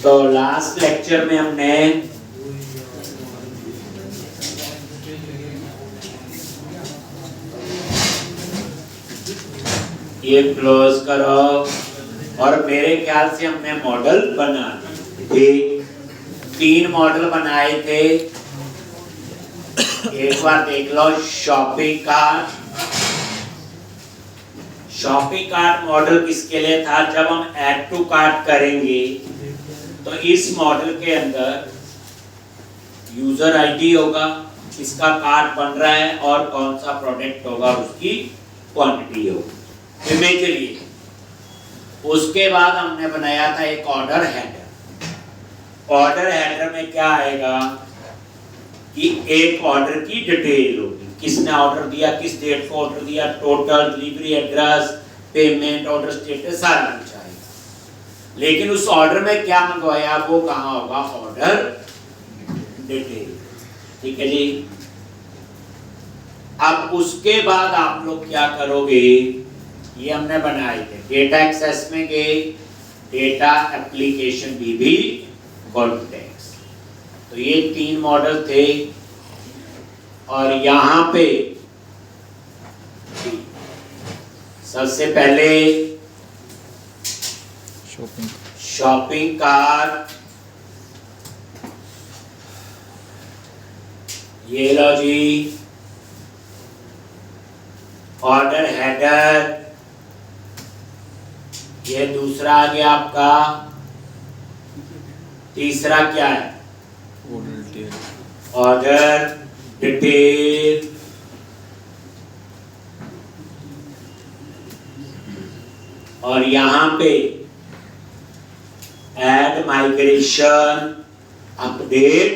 तो last lecture में हमने ये क्लोज करो, और मेरे ख्याल से हमने मॉडल बना दिए। 3 मॉडल बनाए थे। एक बार देख लो, shopping cart. Shopping cart model किसके लिए था? जब हम ऐड टू कार्ट करेंगे तो इस मॉडल के अंदर यूजर आईडी होगा, किसका कार्ट बन रहा है और कौन सा प्रोडक्ट होगा, उसकी क्वांटिटी होगी इमेज के लिए। उसके बाद हमने बनाया था एक ऑर्डर हेडर। ऑर्डर हेडर में क्या आएगा कि एक ऑर्डर की डिटेल होगी, किसने ऑर्डर दिया, किस डेट को ऑर्डर दिया, total, delivery address, payment, order status, सारा कुछ आएगा। लेकिन उस ऑर्डर में क्या मंगवाया वो कहाँ होगा? Order detail. ठीक है जी। अब उसके बाद आप लोग क्या करोगे? ये हमने बनाए थे डेटा एक्सेस में गए, डेटा एप्लीकेशन भी कॉन्टेक्स्ट। तो ये 3 मॉडल थे। और यहां पे सबसे पहले शॉपिंग कार्ट, ये लो जी। ऑर्डर हेडर, ये दूसरा आ गया आपका। तीसरा क्या है? Order detail. और यहां पे add migration, update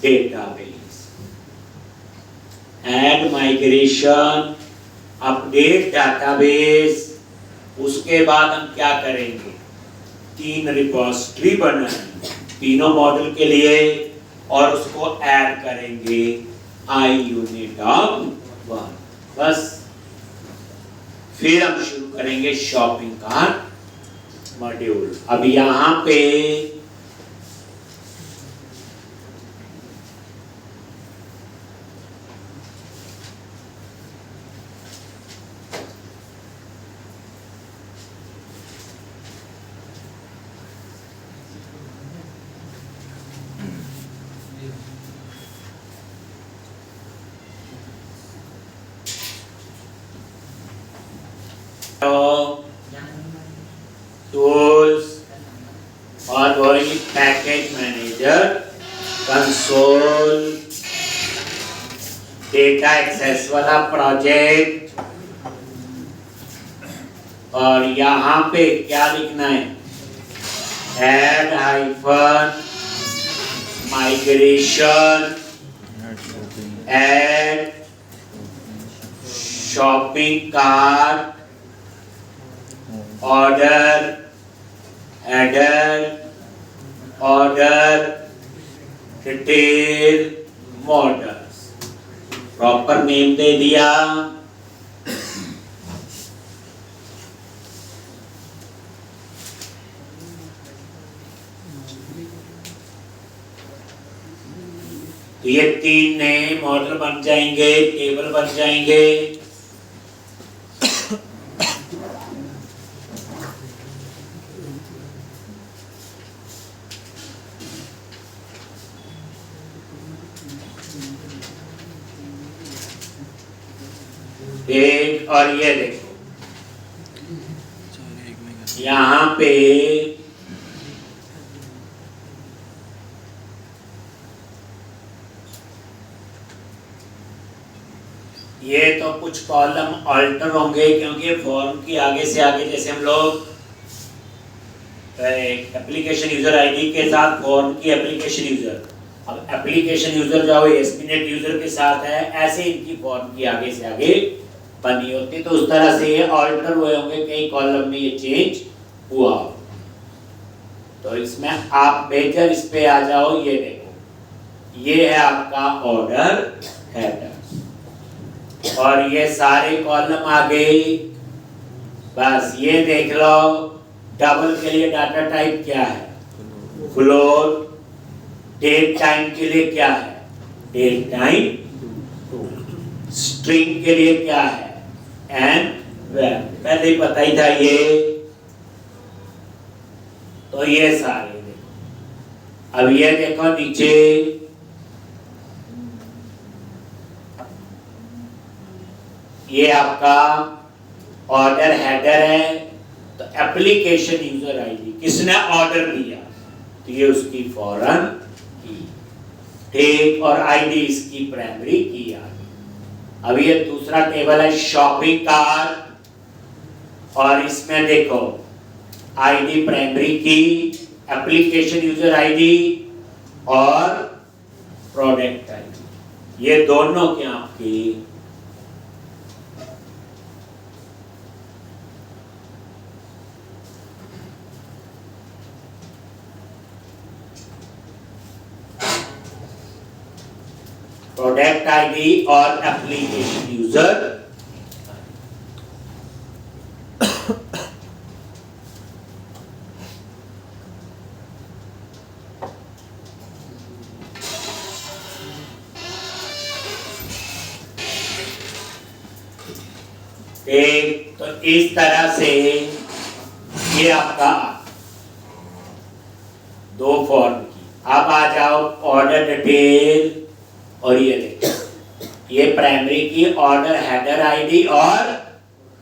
database. Add migration, update database. उसके बाद हम क्या करेंगे? 3 रिपोजिटरी बनाएंगे तीनों मॉडल के लिए, और उसको ऐड करेंगे iUnit1। बस फिर हम शुरू करेंगे शॉपिंग कार्ट मॉड्यूल। अब यहां पे tools और वही package manager, console, data access वाला प्रोजेक्ट। और यहाँ पे क्या लिखना है? Add hyphen migration, add shopping cart, order header, order detail, models. Proper name दे दिया। तो ये 3 नए मॉडल बन जाएंगे, टेबल बन जाएंगे। एक और ये देखो, यहाँ पे ये तो कुछ कॉलम अल्टर होंगे, क्योंकि फॉर्म की आगे से आगे जैसे हम लोग एप्लीकेशन यूजर आईडी के साथ फॉर्म की एप्लीकेशन यूजर, अब एप्लीकेशन यूजर जो है एसपीनेट यूजर के साथ है, ऐसे इनकी फॉर्म की आगे से आगे बनी होती। तो उस तरह से ये अल्टर हुए होंगे, कई कॉलम में ये चेंज हुआ। तो इसमें आप मेजर इस पे आ जाओ। ये देखो, ये है आपका ऑर्डर हेडर, और ये सारे कॉलम आ गए बस ये देख लो, डबल के लिए डाटा टाइप क्या है? फ्लोट। डेट टाइम के लिए क्या है? Date time. स्ट्रिंग के लिए क्या है? And where. पहले ही पता ही था ये। तो ये सारे देखो। अब ये देखो नीचे, ये आपका ऑर्डर हेडर है। तो एप्लीकेशन यूजर आईडी, किसने ऑर्डर दिया तो ये उसकी फॉरन की, ठीक, और आईडी इसकी प्राइमरी की आ गई। अब ये दूसरा टेबल है शॉपिंग कार्ट, और इसमें देखो आईडी प्राइमरी की, एप्लीकेशन यूजर आईडी और प्रोडक्ट आईडी, ये दोनों क्या आपकी प्रोडक्ट आईडी और एप्लीकेशन यूजर। एक तो इस तरह से ये आपका दो फॉर्म की। अब आ जाओ ऑर्डर डिटेल, और ये देखो ये प्राइमरी की ऑर्डर हेडर आईडी और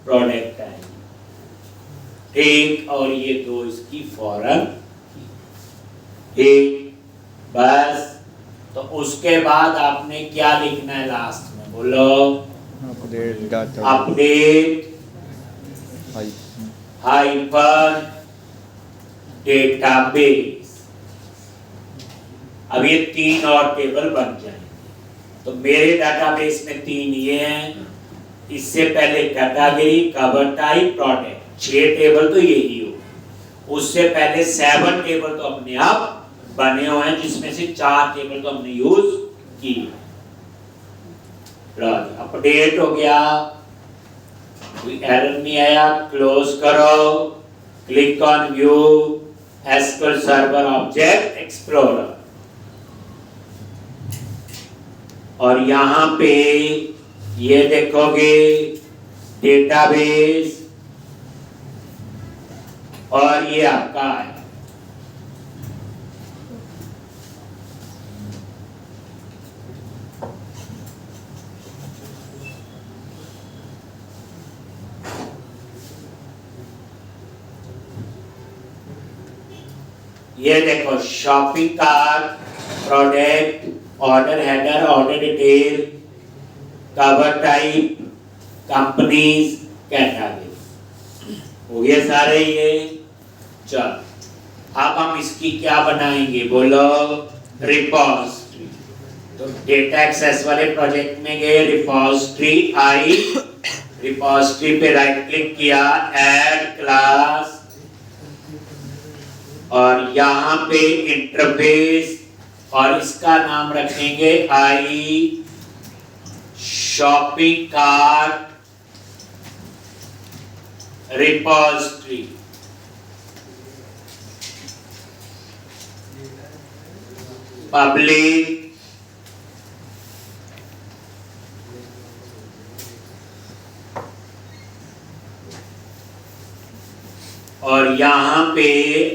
प्रोडक्ट आईडी, ठीक, और ये दो इसकी फॉरन, ठीक। बस तो उसके बाद आपने क्या लिखना है लास्ट में, बोलो? Update hyper database. अब ये तीन और टेबल बन जाएंगे। तो मेरे डाटाबेस में तीन ये हैं। इससे पहले category, cover type, product, 6 table तो यही हो। उससे पहले 7 टेबल तो अपने आप बने हुए हैं, जिसमें से 4 टेबल तो हमने यूज किए। अपडेट हो गया, कोई एरर नहीं आया, क्लोज करो, click on view SQL server object explorer, और यहां पे ये देखोगे डेटाबेस, और ये आपका है ये देखो shopping cart, product, order header, order detail, cover type, companies, category, हो गए सारे ये। चल अब हम इसकी क्या बनाएंगे, बोलो? रिपोजिटरी। तो डेटा एक्सेस वाले प्रोजेक्ट में गए, रिपोजिटरी आई, रिपोजिटरी पे राइट क्लिक किया, ऐड क्लास, और यहां पे इंटरफेस, और इसका नाम रखेंगे आई शॉपिंग कार्ट रिपोजिटरी। पब्लिक, और यहां पे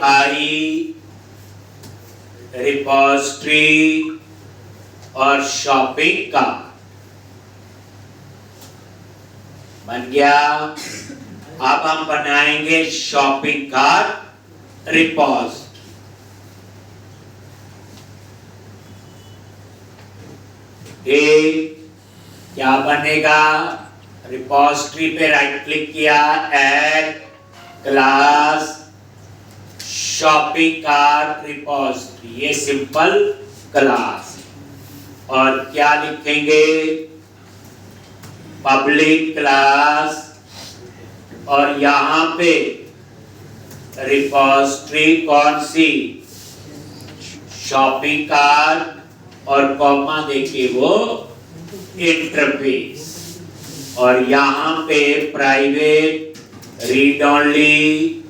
आई रिपोजिटरी और शॉपिंग का बन गया। अब हम बनाएंगे शॉपिंग कार्ट रिपोजिटरी। क्या बनेगा? रिपोजिटरी पे राइट क्लिक किया, add class shopping cart repository, ये सिंपल क्लास। और क्या लिखेंगे? पब्लिक क्लास, और यहां पे रिपोजिटरी कौन सी? शॉपिंग कार्ट, और कॉमा देके वो इंटरफेस, और यहां पे private read only,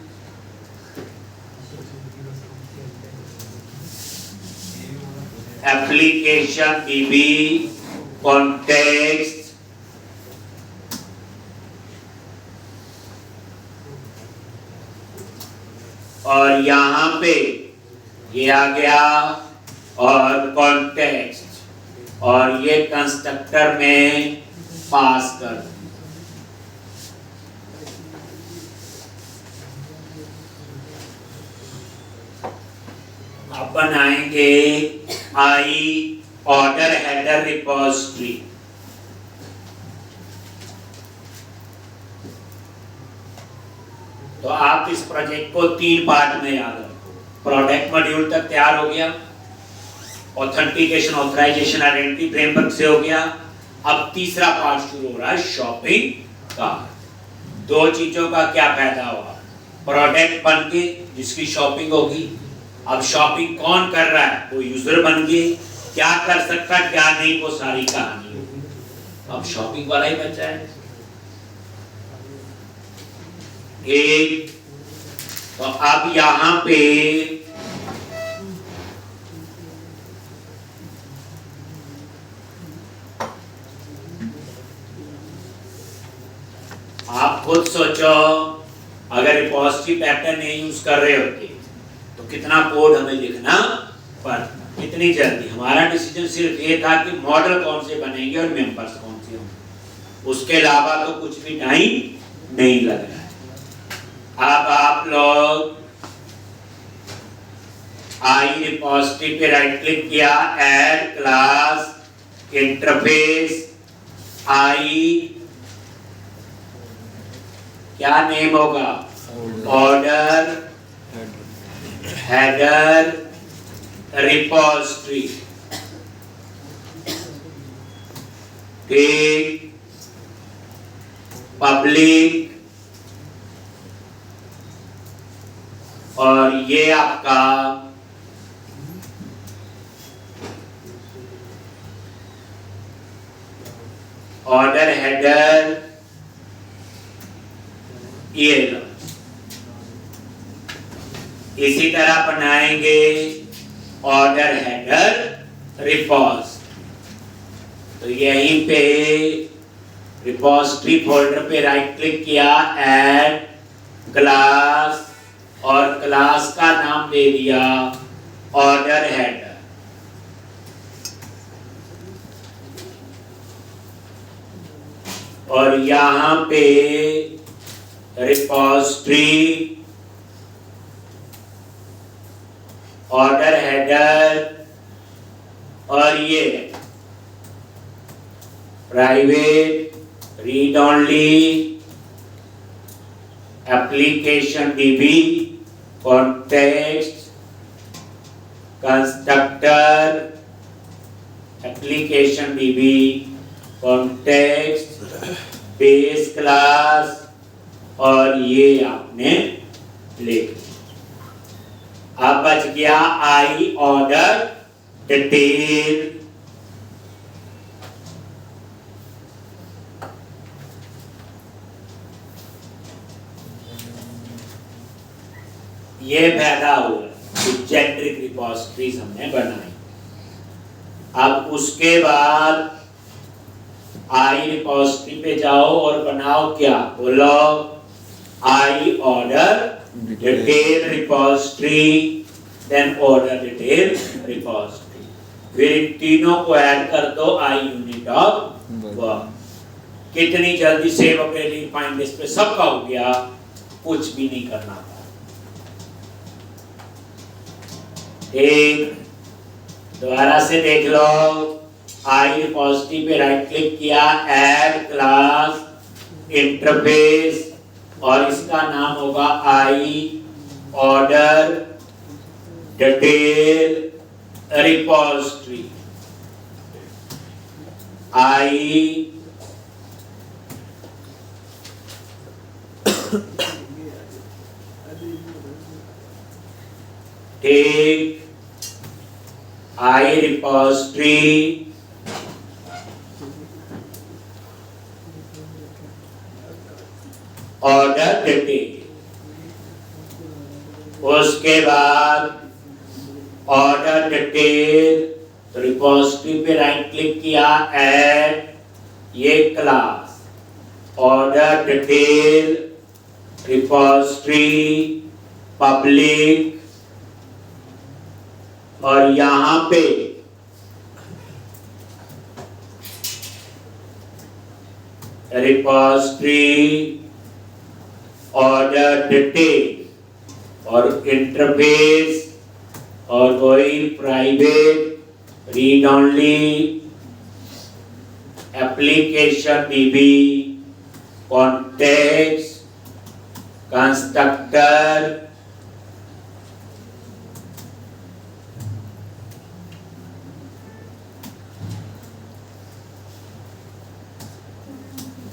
application DB, context, और यहाँ पे ये आ गया और कॉन्टेक्स्ट और ये कंस्ट्रक्टर में पास कर। अब बनाएंगे आई ऑर्डर हेडर रिपोजिटरी। तो आप इस प्रोजेक्ट को 3 पार्ट में याद रखो। प्रोडक्ट मॉड्यूल तक तैयार हो गया, ऑथेंटिकेशन ऑथराइजेशन आइडेंटिटी फ्रेमवर्क से हो गया। अब तीसरा पार्ट शुरू हो रहा है शॉपिंग का। 2 चीजों का क्या फायदा होगा, प्रोडक्ट बन के जिसकी शॉपिंग होगी। अब शॉपिंग कौन कर रहा है, वो यूजर बन गए, क्या कर सकता क्या नहीं वो सारी कहानी होगी। अब शॉपिंग वाला ही बचा है एक। तो अब यहां पे आप खुद सोचो, अगर रिपोजिटरी पैटर्न नहीं यूज कर रहे होते तो कितना कोड हमें लिखना पड़ता, कितनी जल्दी। हमारा डिसीजन सिर्फ ये था कि मॉडल कौन से बनेंगे और मेंबर्स कौन से होंगे, उसके अलावा तो कुछ भी टाइम नहीं लग रहा है। अब आप लोग आई रिपोजिटरी पे राइट क्लिक किया, ऐड क्लास इंटरफेस आई, क्या नेम होगा, ऑर्डर हेडर रिपोजिटरी। ठीक, पब्लिक, और ये आपका ऑर्डर हेडर, ये लो। इसी तरह बनाएंगे ऑर्डर हेडर रिपोजिटरी। तो यहीं पे रिपोजिटरी फोल्डर पे राइट क्लिक किया, ऐड क्लास, और क्लास का नाम दे दिया ऑर्डर हेडर। और यहां पे रिपोजिटरी ऑर्डर हेडर, और ये private read only application dB context constructor application dB context base class, और ये आपने लिख। अब बच गया आई ऑर्डर डिटेल। ये फायदा हुआ जेनेरिक रिपोजिटरीज हमने बनाई। अब उसके बाद आई रिपोजिटरी पे जाओ और बनाओ क्या, बोलो I order detail repository, then order detail repository. फिर इन तीनों को ऐड कर दो आई यूनिट ऑफ वर्क। कितनी जल्दी सेव अपडेट फाइंड डिस्प्ले सबका हो गया, कुछ भी नहीं करना था। एक दोबारा से देख लो, आई रिपोजिटरी पे राइट क्लिक किया, ऐड क्लास इंटरफेस, और इसका नाम होगा आई ऑर्डर डिटेल रिपोजिटरी। आई ठीक, आई रिपोजिटरी ऑर्डर डिटेल। उसके बाद ऑर्डर डिटेल, तो रिपोजिटरी पे राइट क्लिक किया, ऐड ये class order detail repository public, और यहां पे रिपोजिटरी ऑर्डर डिटेल और इंटरफेस और वही private read only application dB context constructor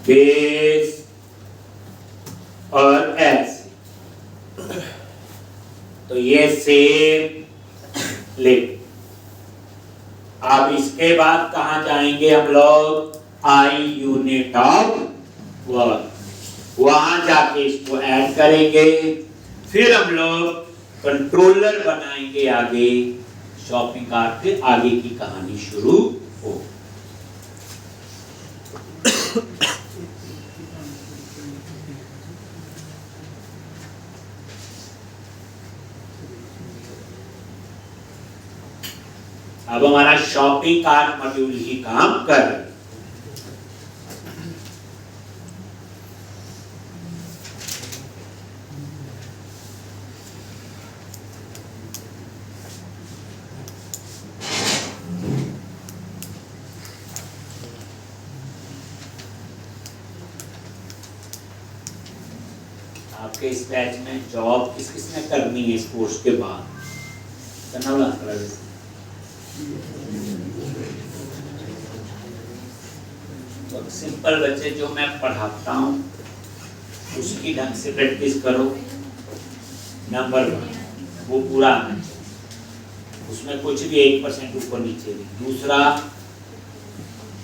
base और ऐसे। तो ये सेम लिख। अब इसके बाद कहां जाएंगे हम लोग, आई यूनिट ऑफ वर्क, वहां जाके इसको ऐड करेंगे। फिर हम लोग कंट्रोलर बनाएंगे आगे, शॉपिंग कार्ट के आगे की कहानी शुरू हो। अब हमारा शॉपिंग कार्ट मॉड्यूल ही काम कर रहा है। आपके इस बैच में जॉब किस किस ने करनी है इस कोर्स के बाद, करना वाला तो सिंपल बच्चे जो मैं पढ़ाता हूँ उसकी ढंग से प्रैक्टिस करो। नंबर 1 वो पूरा आना चाहिए, उसमें कुछ भी 1% ऊपर नीचे नहीं। दूसरा,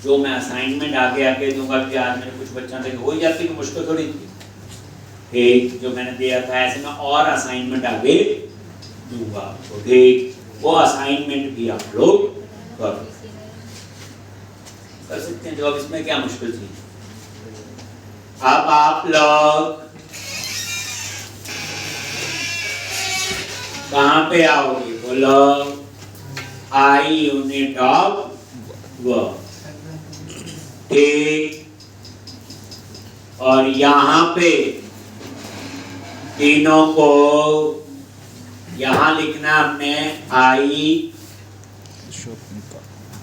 जो मैं असाइनमेंट आगे आगे दूंगा कि आज मैंने कुछ बच्चों से हो जाती है, मुश्किल थोड़ी थी। ठीक, जो मैंने दिया था ऐसे मैं और असाइनमेंट आगे दूंगा, तो ठीक वो असाइनमेंट भी आप लोग कर सकते हैं। जवाब इसमें क्या मुश्किल थी। अब आप लोग कहां पे आओगे, बोलो आई यूनिट ऑफ वर्क। ठीक, और यहां पे तीनों को यहां लिखना हमने, आई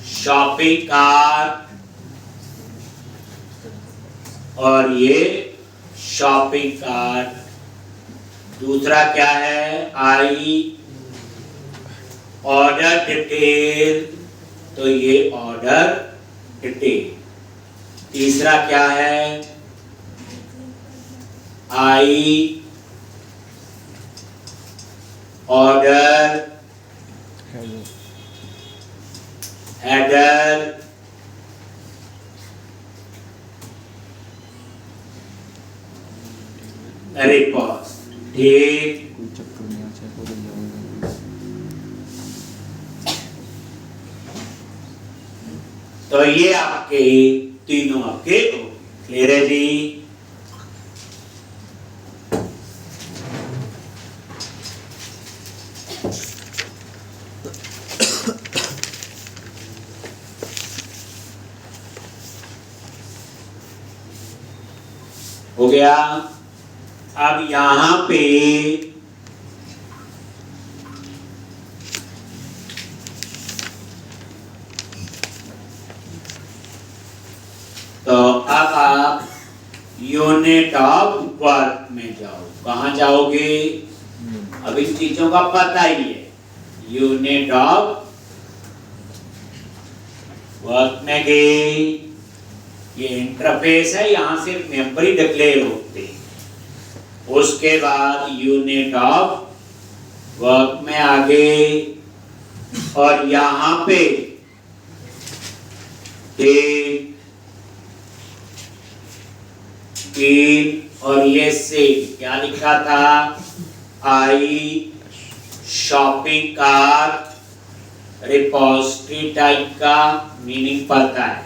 शॉपिंग कार्ट और ये शॉपिंग कार्ट। दूसरा क्या है, आई ऑर्डर डिटेल, तो ये ऑर्डर डिटेल। तीसरा क्या है, आई ऑर्डर हेडर, रिपोर्ट। ठीक, तो ये आपके तीनों आपके क्लियर है जी। हो गया। अब यहां पे तो अब आप यूनिट ऑफ वर्क में जाओ। कहां जाओगे, अब इन चीजों का पता ही है। यूनिट ऑफ वर्क में गए, ये इंटरफेस है, यहां से मेंबर ही डिक्लेयर होते हैं। उसके बाद यूनिट ऑफ वर्क में आ गए और यहां पे डेट, और ये सेल क्या लिखा था, आई शॉपिंग कार्ट, रिपोजिटरी टाइप का मीनिंग पता है,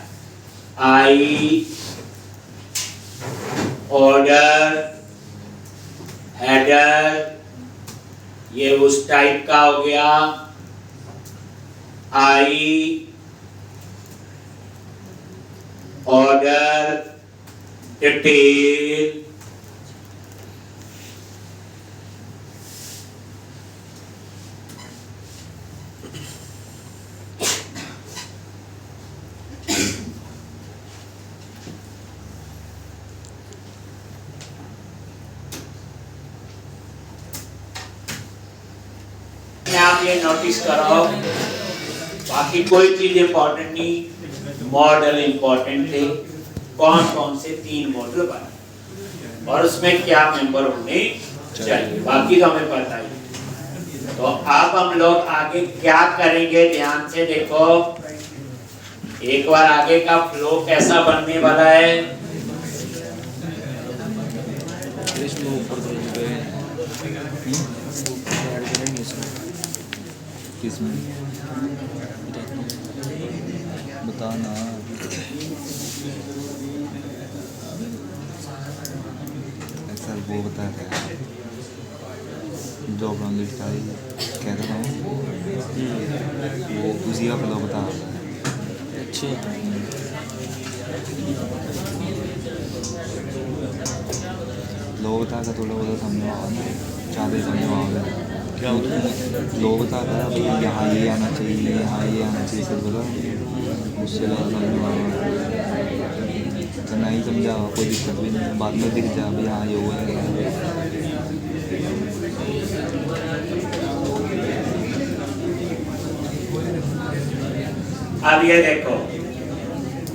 आई ऑर्डर, हेडर ये उस टाइप का हो गया, आई ऑर्डर डिटेल, आप ये नोटिस करो, बाकी कोई चीज इंपॉर्टेंट नहीं, मॉडल इंपॉर्टेंट थे। कौन कौन से 3 मॉडल बने और उसमें क्या मेंबर होने चाहिए, बाकी तो हमें पता ही। तो अब हम लोग आगे क्या करेंगे, ध्यान से देखो, एक बार आगे का फ्लो कैसा बनने वाला है। किसमें बताना, ऐसा वो बता रहा है, जॉब लिस्ट आई कह रहा हूँ, वो उसी का फ्लो बता रहा है। अच्छा लो बता का थोड़ा बहुत समझ आओगे, ज़्यादा समझ आओगे क्या लो बता रहा है भाई, यहाँ ये आना चाहिए, यहाँ ये आना चाहिए, सब बोला उससे तो नहीं समझा, कोई दिक्कत भी नहीं, बाद में दिख जा भाई हाँ ये हुआ है। अब ये देखो,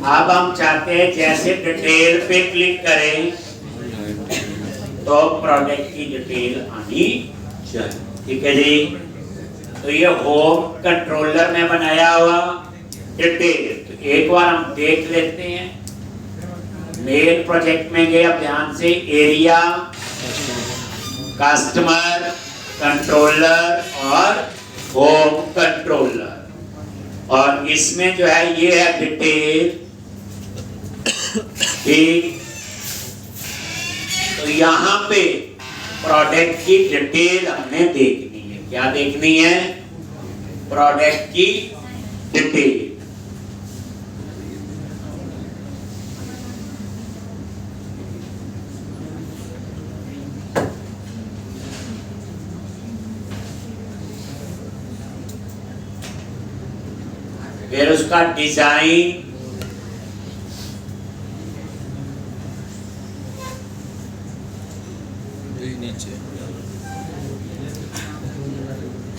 अब हम चाहते हैं जैसे डिटेल पे क्लिक करें तो प्रोडक्ट की डिटेल आनी चाहिए, ठीक है जी। तो ये होम कंट्रोलर में बनाया हुआ डिटेल, तो एक बार हम देख लेते हैं। मेन प्रोजेक्ट में गए, अब ध्यान से, एरिया, कस्टमर, कंट्रोलर और होम कंट्रोलर, और इसमें जो है ये है डिटेल, ठीक। तो यहाँ पे प्रोडक्ट की डिटेल हमने देखनी है, क्या देखनी है, प्रोडक्ट की डिटेल। फिर उसका डिजाइन,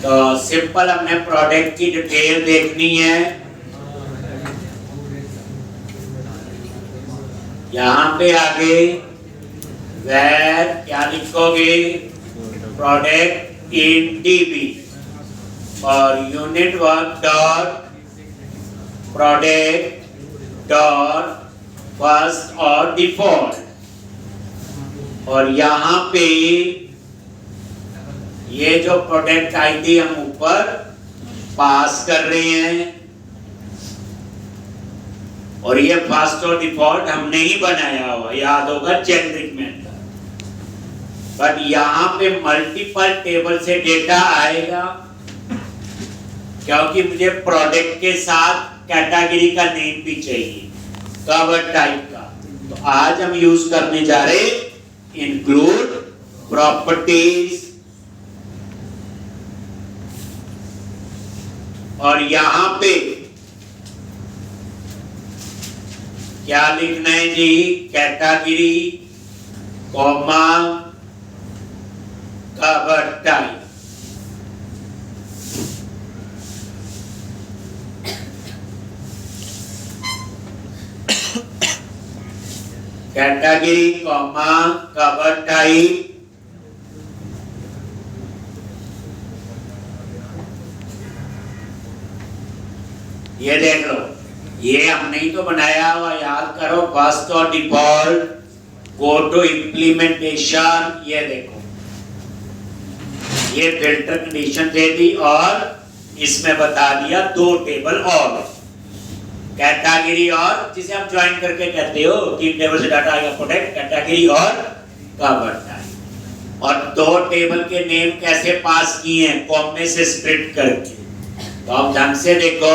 तो सिंपल हमने प्रोडक्ट की डिटेल देखनी है। यहाँ पे आगे वेर क्या लिखोगे, प्रोडक्ट इन डीबी और unit work dot product dot first or default, और यहाँ पे ये जो प्रोडक्ट आईडी हम ऊपर पास कर रहे हैं, और ये फर्स्ट और डिफॉल्ट हमने ही बनाया हुआ, याद होगा जेनरिक मेथड। बट यहाँ पे मल्टीपल टेबल से डेटा आएगा, क्योंकि मुझे प्रोडक्ट के साथ कैटेगरी का नेम भी चाहिए, कवर टाइप का। तो आज हम यूज करने जा रहे इंक्लूड प्रॉपर्टीज, और यहां पे क्या लिखना है जी, category comma cover type. Category comma cover type, ये देख लो, ये हमने ही तो बनाया हुआ, याद करो, first or default, go to implementation, ये देखो ये फिल्टर कंडीशन दे दी और इसमें बता दिया 2 टेबल और कैटेगरी और जिसे आप ज्वाइन करके कहते हो 3 टेबल से डाटा आएगा, प्रोडक्ट, कैटेगरी और कवर टाइप। और 2 टेबल के नेम कैसे पास किए हैं, कॉमे से स्प्लिट करके। तो आप ढंग से देखो,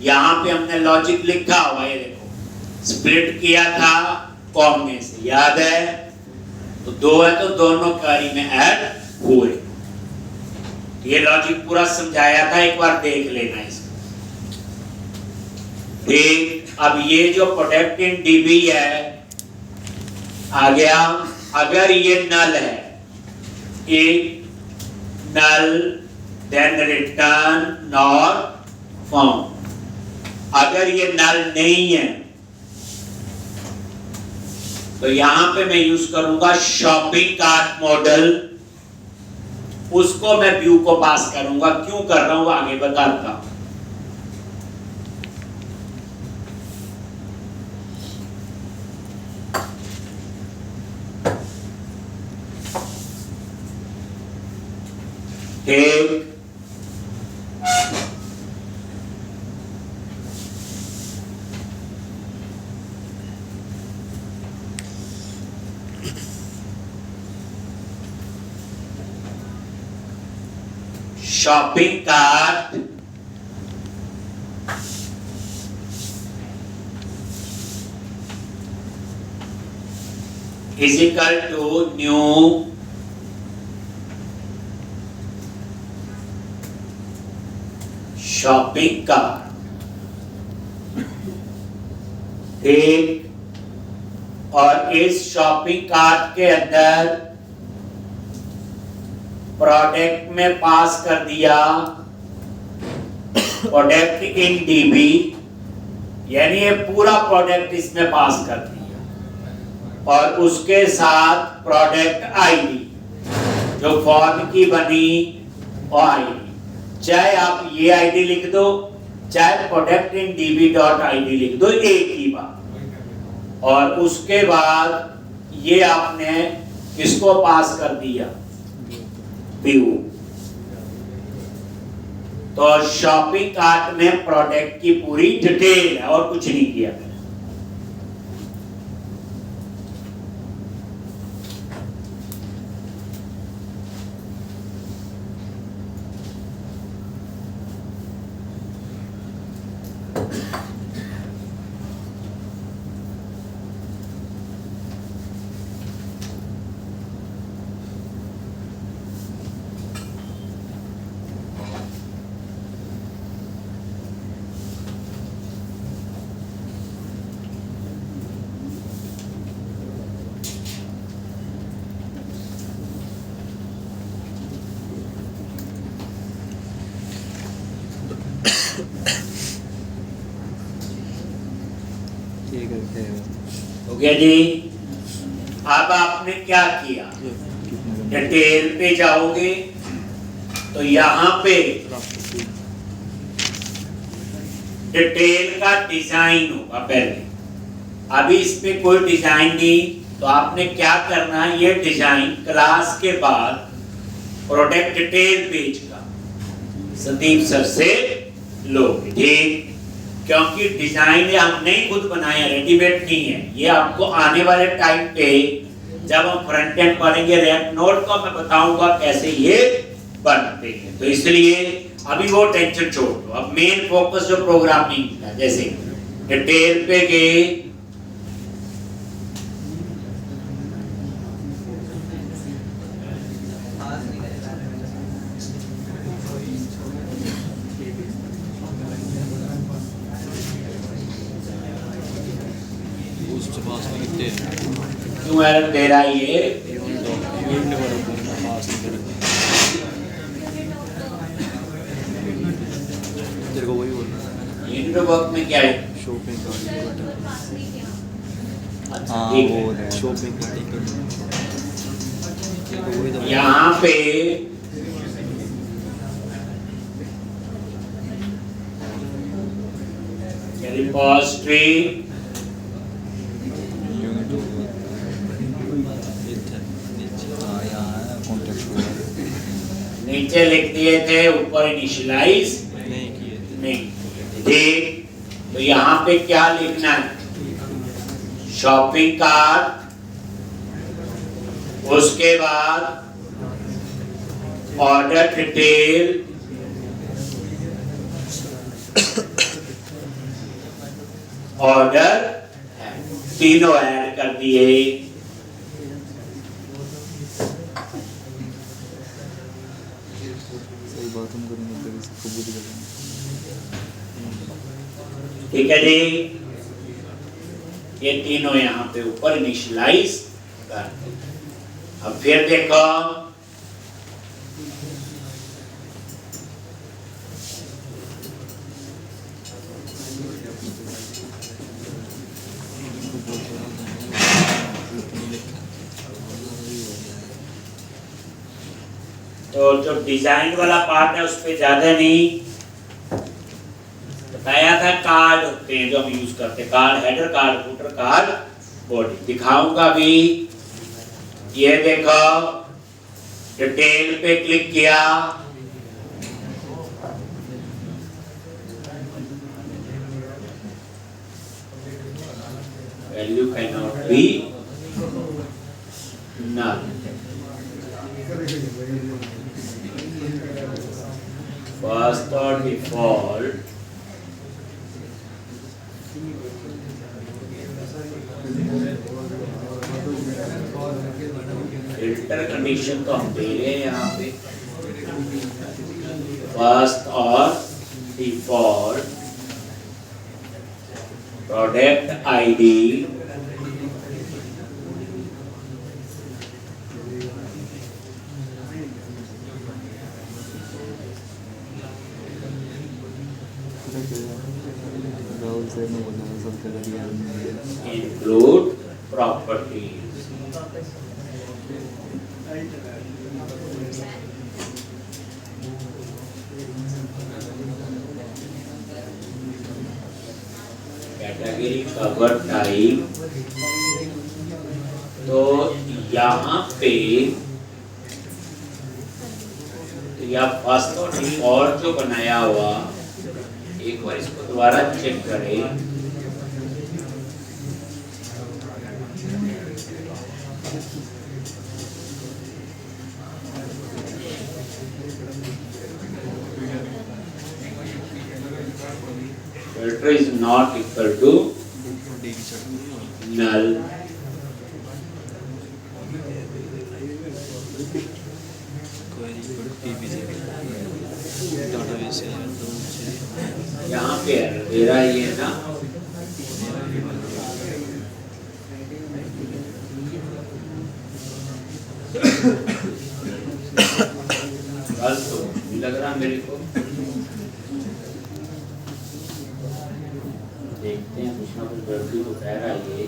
यहाँ पे हमने लॉजिक लिखा हुआ, ये देखो स्प्लिट किया था कॉमे से, याद है? तो 2 है तो दोनों कारी में ऐड हुए। ये लॉजिक पूरा समझाया था, एक बार देख लेना इसको। ठीक, अब ये जो प्रोडक्ट इन डीबी है आ गया। अगर ये नल है, एक नल देन रिटर्न नॉट फाउंड। अगर ये नल नहीं है तो यहां पे मैं यूज करूंगा शॉपिंग कार्ट मॉडल, उसको मैं व्यू को पास करूंगा। क्यों कर रहा हूं आगे बताता हूं। ठीक, shopping cart is equal to new shopping cart. ठीक, और इस शॉपिंग कार्ट के अंदर प्रोडक्ट में पास कर दिया प्रोडक्ट इन डीबी, यानी ये पूरा प्रोडक्ट इसमें पास कर दिया और उसके साथ प्रोडक्ट आईडी जो फॉर्म की बनी और आईडी, चाहे आप ये आईडी लिख दो चाहे product in dB dot ID लिख दो, एक ही बात। और उसके बाद ये आपने किसको पास कर दिया, व्यू। तो शॉपिंग कार्ट में प्रोडक्ट की पूरी डिटेल है और कुछ नहीं किया। हो गया जी। अब आपने क्या किया, डिटेल पे जाओगे तो यहाँ पे डिटेल का डिजाइन होगा पहले। अभी इस पे कोई डिजाइन नहीं, तो आपने क्या करना है, ये डिजाइन क्लास के बाद प्रोडक्ट डिटेल पेज का संदीप सर से लो। ठीक, क्योंकि डिजाइन ये हमने ही खुद बनाया, रेडीमेड नहीं है। ये आपको आने वाले टाइम पे जब हम फ्रंट एंड पढ़ेंगे रिएक्ट नोड को मैं बताऊंगा कैसे ये बनते हैं। तो इसलिए अभी वो टेंशन छोड़ दो, अब मेन फोकस जो प्रोग्रामिंग का, जैसे डिटेल पे गए क्यों एरर दे रहा है ये, वर्क में क्या है, शॉपिंग अच्छा ठीक है। शॉपिंग यहाँ पे रिपोजिटरी नीचे लिख दिए थे, ऊपर इनिशियलाइज नहीं किए थे। नहीं। ठीक, तो यहाँ पे क्या लिखना है? शॉपिंग कार्ट, उसके बाद ऑर्डर डिटेल, ऑर्डर, तीनों ऐड कर दिए। सही बात हम करेंगे तो इसको बुद्ध करेंगे। ठीक है जी, ये तीनों यहाँ पे ऊपर इनिशियलाइज कर दो। अब फिर देखो, तो जो डिजाइन वाला पार्ट है उस पे ज्यादा नहीं बताया था। कार्ड होते हैं जो हम यूज करते हैं, card header, card footer, card body. दिखाऊंगा भी। ये देखो, डिटेल पे क्लिक किया, value can not be null. First or default filter condition तो हम दे रहे हैं यहाँ पे। First or default, product id, include properties। Category, cover type, तो यहाँ पे या फर्स्ट और डिफॉल्ट जो बनाया हुआ, एक बार इसको दोबारा चेक करें। Filter is not equal to null। यहाँ पे मेरा ये ना बस तो लग रहा मेरे को। देखते हैं कुछ ना कुछ गलती तो कह रहा है ये।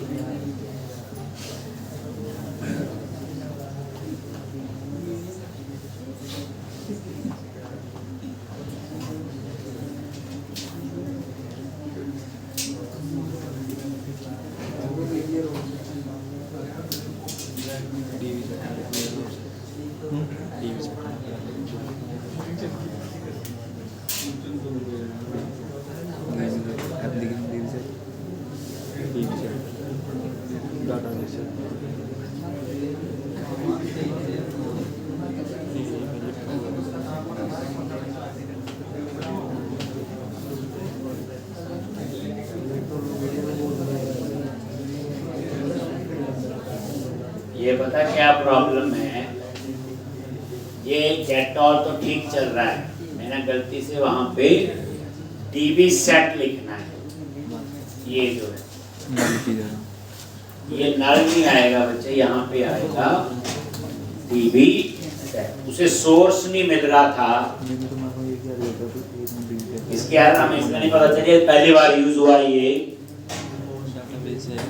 ये पता क्या प्रॉब्लम है, ये गेट ऑल तो ठीक चल रहा है, मैंने गलती से वहां पे डीबी सेट लिखना है। ये जो है ये नल नहीं आएगा बच्चे, यहाँ पे आएगा डीबी सेट। उसे सोर्स नहीं मिल रहा था, इसके हमें इसमें नहीं पता चलिए पहली बार यूज हुआ ये,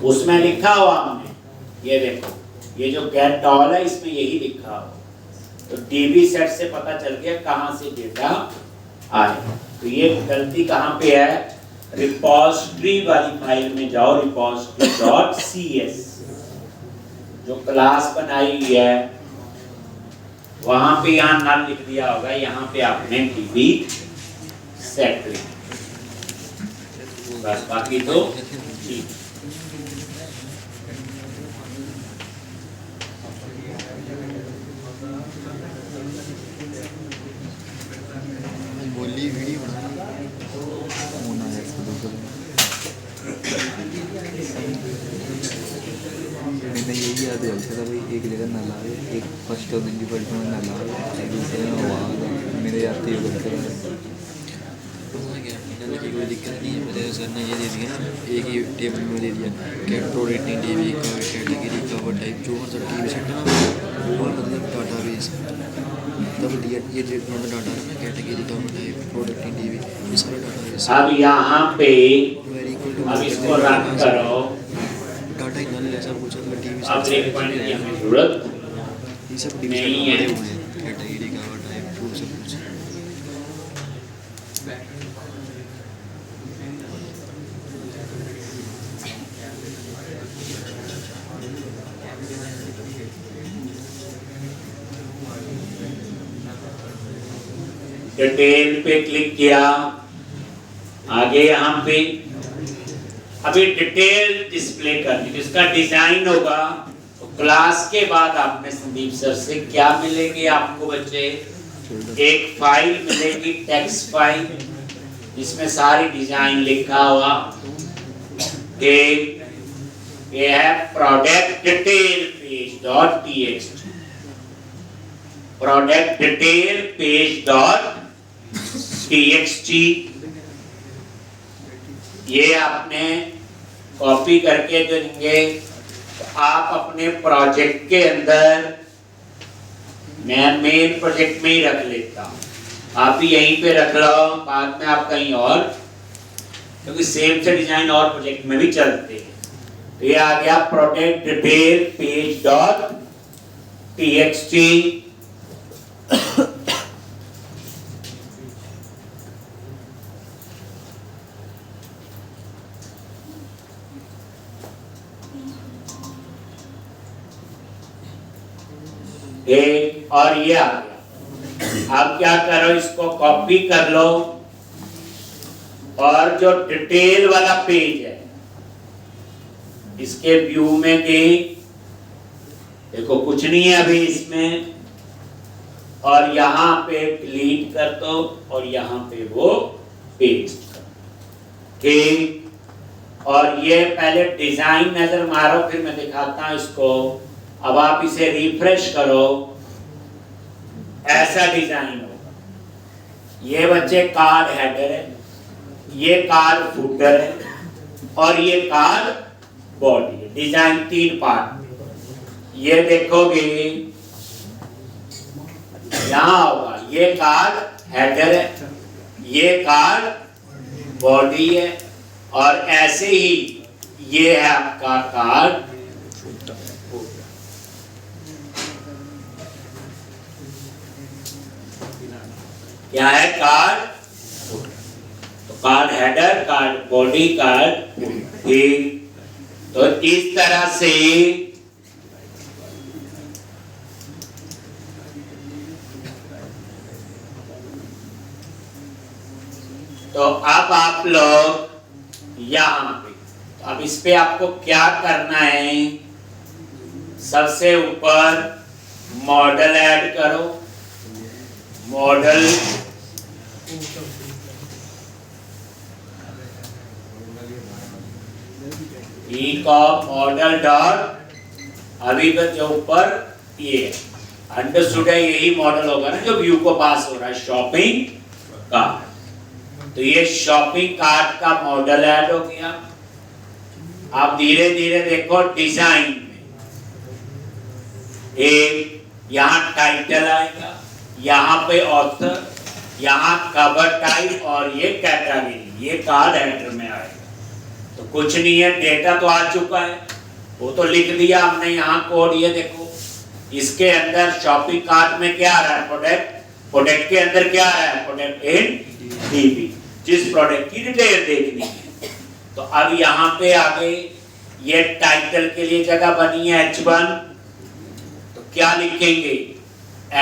उसमें लिखा हुआ हमने। ये देखो, ये जो गेट ऑल है इसमें यही लिखा हो, तो डीबी सेट से पता चल गया कहां से डेटा आए। तो ये गलती कहां पे है, रिपोजिटरी वाली फाइल में जाओ, repository.cs जो क्लास बनाई हुई है वहां पे यहाँ नल लिख दिया होगा, यहाँ पे आपने डिलीट सेट कर दिया। बस बाकी तो ठीक। बोली वीडियो बना मैंने यही याद है था भाई, एक जगह नल आए, एक फर्स्ट और दूसरी फर्स्ट में नल आए, एक दूसरे में आवाज मेरे याद थी करते क्या की कोई दिक्कत नहीं है। मेरे सर ने ये दे दिया ना, एक ही टेबल में दे दिया कैटरो रेटिंग टीवी का कैटेगरी कवर टाइप जो मतलब टीवी सेट है ना, और मतलब डाटा बेस तब दिया ये मतलब डाटा है ना, कैटेगरी कवर टाइप प्रोडक्टिंग टीवी, ये सारा डाटा बेस। अब यहाँ पे वेरी इक्वल टू अब इसको रन करो। डाटा ही नल है सब कुछ, मतलब टीवी अब एक पॉइंट की हमें जरूरत ये सब नहीं है। कैटेगरी कवर टाइप टू सब कुछ। डिटेल पे क्लिक किया, आगे यहाँ पे अभी डिटेल डिस्प्ले करनी, जिसका डिजाइन होगा तो क्लास के बाद आपने संदीप सर से क्या मिलेगी आपको बच्चे, एक फाइल मिलेगी, टेक्स्ट फाइल, जिसमें सारी डिजाइन लिखा हुआ कि ये है product detail page dot txt, product detail page dot txt। ये आपने कॉपी करके देंगे तो आप अपने प्रोजेक्ट के अंदर, मैं मेन प्रोजेक्ट में ही रख लेता हूँ, आप भी यहीं पे रख लो, बाद में आप कहीं और, क्योंकि सेम से डिजाइन और प्रोजेक्ट में भी चलते हैं। तो ये आ गया product detail page dot txt। और ये आ गया। अब क्या करो, इसको कॉपी कर लो और जो डिटेल वाला पेज है इसके व्यू में देखो कुछ नहीं है अभी इसमें, और यहाँ पे डिलीट कर दो और यहाँ पे वो पेस्ट कर दो, ठीक। और ये पहले डिजाइन नजर मारो, फिर मैं दिखाता हूँ इसको। अब आप इसे रिफ्रेश करो, ऐसा डिजाइन होगा। ये बच्चे कार्ड हेडर है, ये कार्ड फुटर है और ये कार्ड बॉडी है। Design 3 part. ये देखोगे यहां होगा, ये कार्ड हेडर है, ये कार्ड बॉडी है, और ऐसे ही ये है आपका कार्ड। क्या है कार्ड, तो card header, card body, card, ठीक। तो इस तरह से तो अब आप लोग यहां पे, तो अब इस पे आपको क्या करना है, सबसे ऊपर मॉडल ऐड करो, मॉडल मॉडल डॉट, अभी तक जो ऊपर ये अंडरस्टूड है, यही मॉडल होगा ना जो व्यू को पास हो रहा है, शॉपिंग कार्ट। तो ये शॉपिंग कार्ट का मॉडल ऐड हो गया। आप धीरे धीरे देखो डिजाइन में, एक यहाँ टाइटल आएगा, यहाँ पे ऑथर, यहाँ कवर टाइप और ये कैटेगरी, ये कार्ड हेडर में आएगा। तो कुछ नहीं है, डेटा तो आ चुका है, वो तो लिख दिया हमने यहाँ कोड। ये देखो इसके अंदर शॉपिंग कार्ट में क्या आ रहा है, प्रोडक्ट, प्रोडक्ट के अंदर क्या आ रहा है, प्रोडक्ट इन डीबी, जिस प्रोडक्ट की डिटेल देखनी है। तो अब यहाँ पे आगे ये टाइटल के लिए जगह बनी है H1, तो क्या लिखेंगे @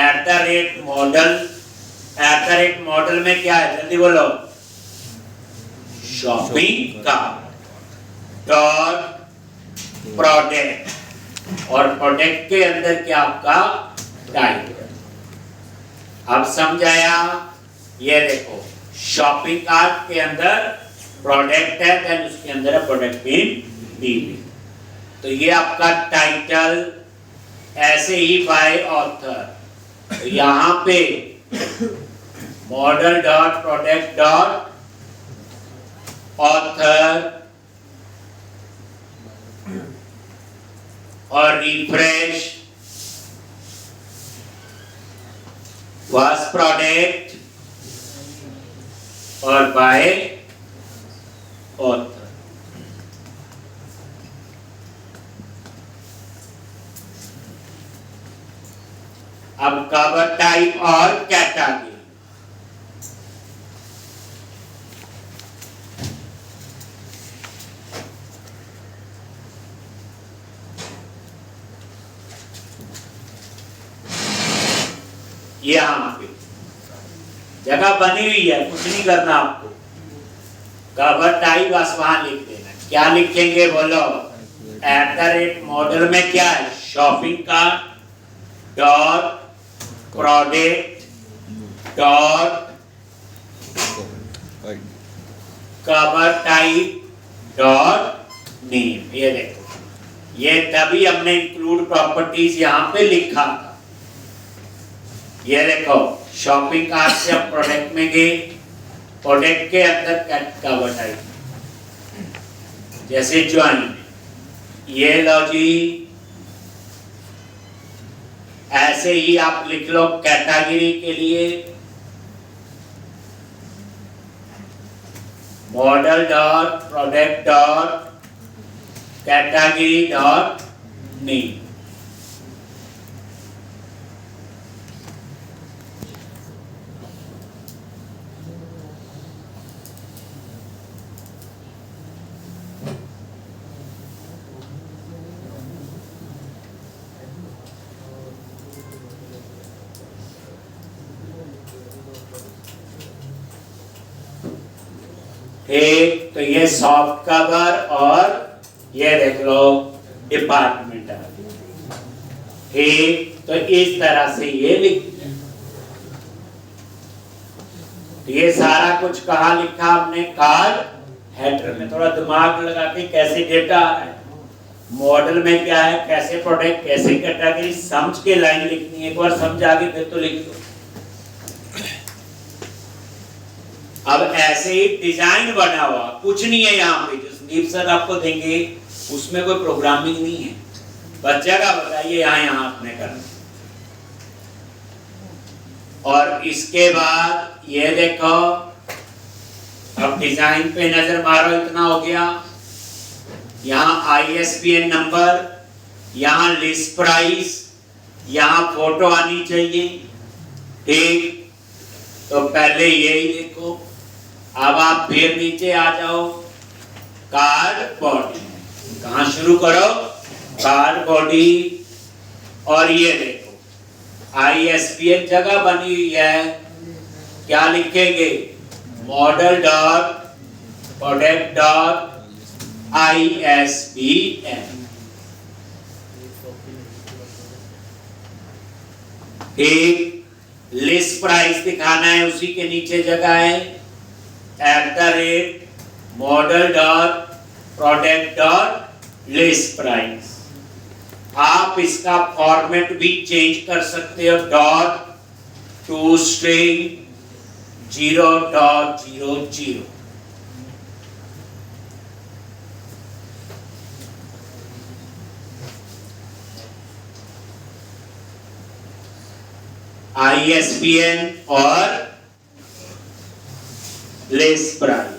में क्या है, जल्दी बोलो, शॉपिंग कार्ट डॉट प्रोडक्ट, और प्रोडक्ट के अंदर क्या आपका टाइटल। अब समझाया, ये देखो शॉपिंग कार्ट के अंदर प्रोडक्ट है, देन उसके अंदर है प्रोडक्ट इन डीबी, तो ये आपका टाइटल। ऐसे ही बाय ऑथर, तो यहाँ पे model dot product dot author और रिफ्रेश was प्रोडक्ट और बाय ऑथर। अब कवर टाइप और कैटेगरी, यहाँ पे जगह बनी हुई है, कुछ नहीं करना आपको। कवर टाइप बस वहां लिख देना। क्या लिखेंगे बोलो, @ मॉडल में क्या है, shopping cart dot product dot cover type dot name. ये देखो, ये तभी हमने इंक्लूड प्रॉपर्टीज यहाँ पे लिखा था। ये देखो शॉपिंग कार्ट से अब प्रोडक्ट में गए, प्रोडक्ट के अंदर कवर टाइप, जैसे ज्वाइन, ये लो जी। ऐसे ही आप लिख लो कैटेगरी के लिए model dot product dot category dot name. ठीक, तो ये सॉफ्ट कवर और ये देख लो डिपार्टमेंट। ठीक, तो इस तरह से ये लिख, ये सारा कुछ कहाँ लिखा हमने, कार्ड हेडर में। थोड़ा दिमाग लगा के कैसे डेटा आ रहा है, मॉडल में क्या है, कैसे प्रोडक्ट, कैसे कैटेगरी, समझ के लाइन लिखनी है। एक बार समझ आ गई फिर तो लिख दो। अब ऐसे ही डिजाइन बना हुआ कुछ नहीं है यहाँ पे, जो संदीप सर आपको देंगे उसमें कोई प्रोग्रामिंग नहीं है, बस जगह बताइए यहाँ आपने करना। और इसके बाद ये देखो, अब डिजाइन पे नजर मारो, इतना हो गया। यहाँ ISBN नंबर, यहाँ लिस्ट प्राइस, यहाँ फोटो आनी चाहिए। ठीक, तो पहले यही देखो। अब आप फिर नीचे आ जाओ, कार्ड बॉडी, कहाँ शुरू करो, कार्ड बॉडी। और ये देखो ISBN जगह बनी हुई है, क्या लिखेंगे, model dot product dot ISBN। एक लिस्ट प्राइस दिखाना है, उसी के नीचे जगह है @ model dot product dot list price. आप इसका फॉर्मेट भी चेंज कर सकते हो, डॉट टू स्ट्रिंग 0.00। ISBN और लिस्ट प्राइस।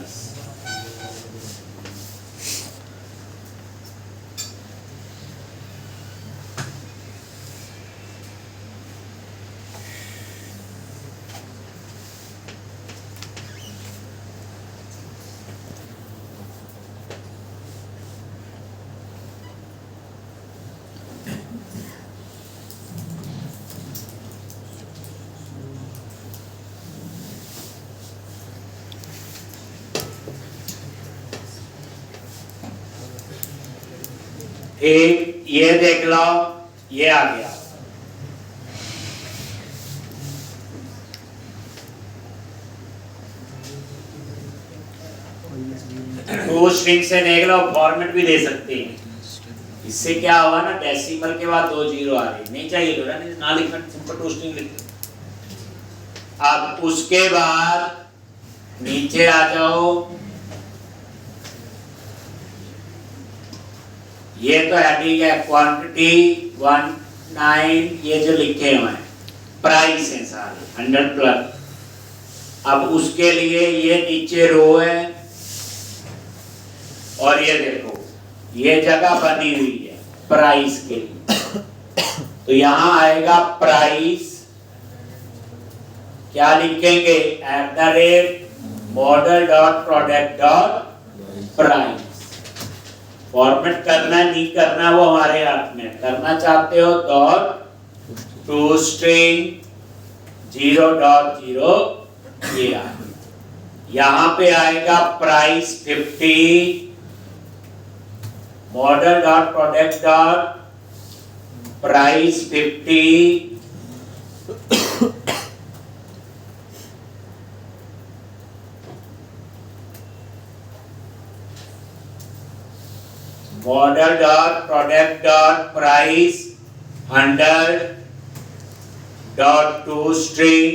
ठीक, ये देख लो, ये आ गया। टू स्ट्रिंग से देख लो, फॉर्मेट भी दे सकते हैं। इससे क्या हुआ ना, डेसिमल के बाद 2 जीरो आ रही, नहीं चाहिए तो ना लिखना, सिंपल टू स्ट्रिंग लिख। अब उसके बाद नीचे आ जाओ, ये तो हेडिंग है क्वांटिटी 19, ये जो लिखे हुए हैं प्राइस है सारे 100 प्लस। अब उसके लिए ये नीचे रो है और ये देखो ये जगह बनी हुई है प्राइस के लिए, तो यहां आएगा प्राइस, क्या लिखेंगे @model.product.price। फॉर्मेट करना नहीं करना वो हमारे हाथ में, करना चाहते हो .toString 0.0 ये यहां पे आएगा प्राइस 50, model.product.price 50, model.product.price 100.toString,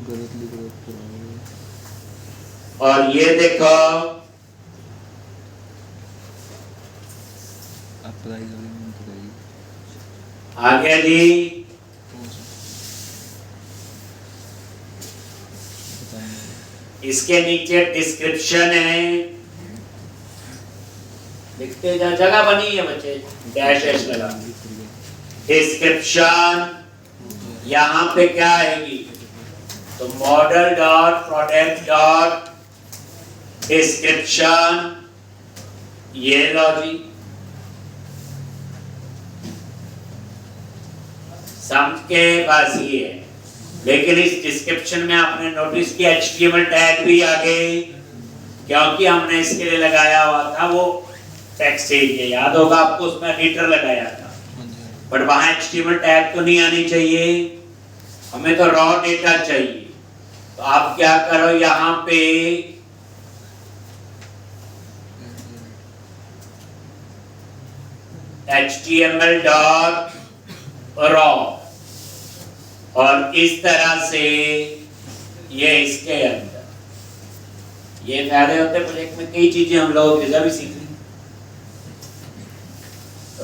गलत लिख रहे हो। और ये देखो आप प्राइस वाले में बताइए। आगे जी इसके नीचे डिस्क्रिप्शन है, लिखते जा, जगह बनी है बच्चे, डैश डैश लगा। डिस्क्रिप्शन यहाँ पे क्या आएगी, तो model.product.description, ये लो जी, समझ के बस ये है। लेकिन इस डिस्क्रिप्शन में आपने नोटिस किया HTML टैग भी आ गए, क्योंकि हमने इसके लिए लगाया हुआ था वो टेक्स्ट एरिया, याद होगा आपको, उसमें एडिटर लगाया था, बट वहां HTML टैग तो नहीं आनी चाहिए, हमें तो रॉ डेटा चाहिए। तो आप क्या करो, यहाँ पे HTML.raw और इस तरह से ये इसके अंदर, ये फायदे होते हैं प्रोजेक्ट में, कई चीजें हम लोग भी सीख रहे।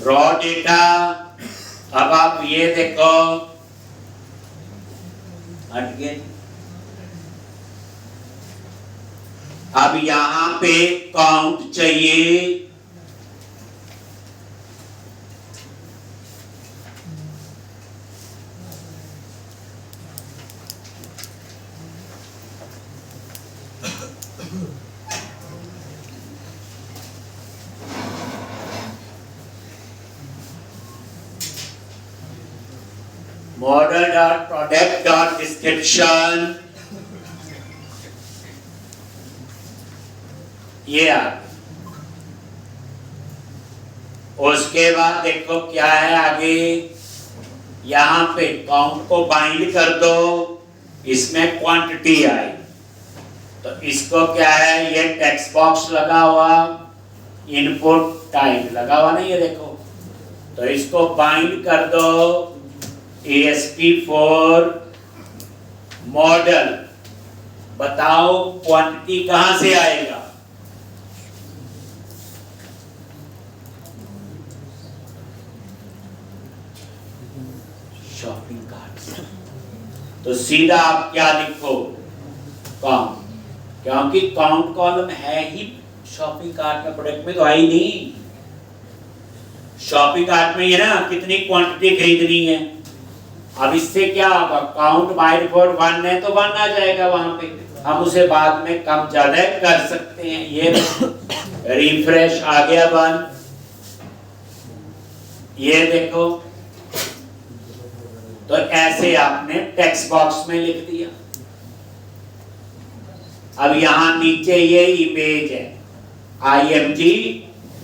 रॉ डेटा, अब आप ये देखो, अब यहां पे काउंट चाहिए, model.product.description, ये आ, उसके बाद देखो क्या है आगे, यहां पे काउंट को बाइंड कर दो, इसमें क्वांटिटी आई, तो इसको क्या है, ये टेक्स्ट बॉक्स लगा हुआ, इनपुट टाइप लगा हुआ नहीं, ये देखो, तो इसको बाइंड कर दो ASP4 मॉडल, बताओ क्वांटिटी कहां से आएगा, शॉपिंग कार्ट। तो सीधा आप क्या लिखो, काउंट, क्योंकि काउंट कॉलम है ही शॉपिंग कार्ट में, प्रोडक्ट में तो है ही नहीं। शॉपिंग कार्ट में ये ना कितनी क्वांटिटी खरीदनी है, अब इससे क्या होगा, काउंट बाय डिफॉल्ट 1 है तो 1 आ जाएगा वहां पे, हम उसे बाद में कम ज्यादा कर सकते हैं। ये रिफ्रेश आ गया 1, ये देखो, तो ऐसे आपने टेक्स्ट बॉक्स में लिख दिया। अब यहां नीचे ये इमेज है, IMG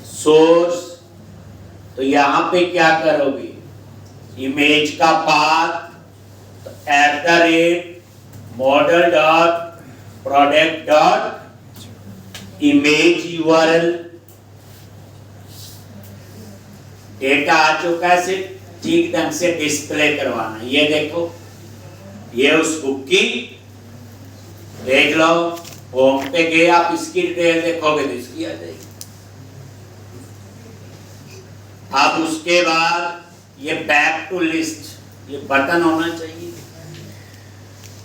सोर्स तो यहाँ पे क्या करोगे, इमेज का पाथ @model.product.image URL। डेटा आ चुका है, सिर्फ ठीक ढंग से डिस्प्ले करवाना। ये देखो, ये उस बुक की, देख लो, होम पे गए आप, इसकी डिटेल देखोगे तो इसकी आ जाएगी। अब उसके बाद ये बैक टू लिस्ट, ये बटन होना चाहिए,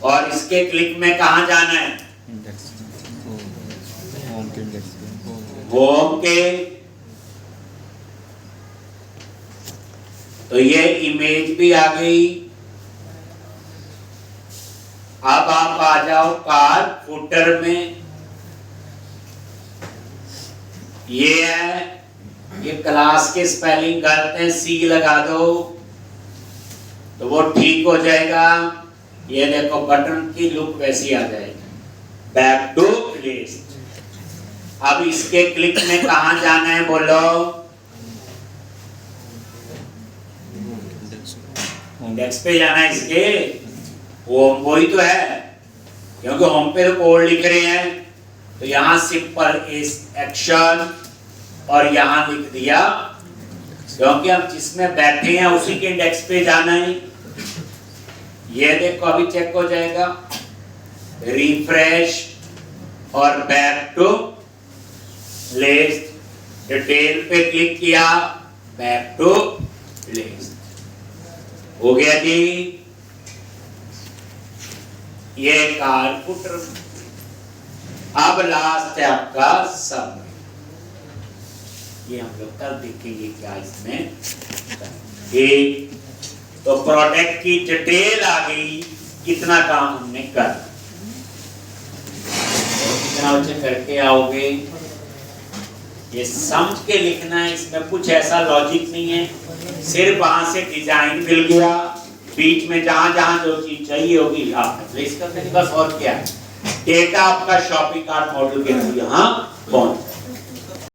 और इसके क्लिक में कहाँ जाना है, इंडेक्स, होम के इंडेक्स पे, होम के। तो ये इमेज भी आ गई। अब आप आ जाओ कार फुटर में, ये है, ये क्लास के स्पेलिंग गलत है, सी लगा दो तो वो ठीक हो जाएगा। ये देखो बटन की लुक वैसी आ जाएगी, बैक टू लिस्ट। अब इसके क्लिक में कहाँ जाना है बोलो, इंडेक्स पे जाना है इसके, होम वही तो है, क्योंकि होम पे तो कोड लिख रहे हैं। तो यहाँ सिंपल इस एक्शन और यहाँ लिख दिया, क्योंकि हम जिसमें बैठे हैं उसी के इंडेक्स पे जाना है। ये देखो अभी चेक हो जाएगा, रिफ्रेश और बैक टू लिस्ट, डिटेल पे क्लिक किया, बैक टू लिस्ट हो गया जी। ये कार फुटर। अब लास्ट है आपका समरी, ये हम लोग कल देखेंगे क्या इसमें। ठीक, तो प्रोडक्ट की डिटेल आ गई, कितना काम हमने कर, कितना बच्चे करके आओगे, ये समझ के लिखना है। इसमें कुछ ऐसा लॉजिक नहीं है, सिर्फ वहां से डिजाइन मिल गया, बीच में जहां जहां जो चीज चाहिए होगी आपने प्लेस कर देनी बस। और क्या, डेटा आपका शॉपिंग कार्ट मॉडल के थ्रू यहाँ पहुंच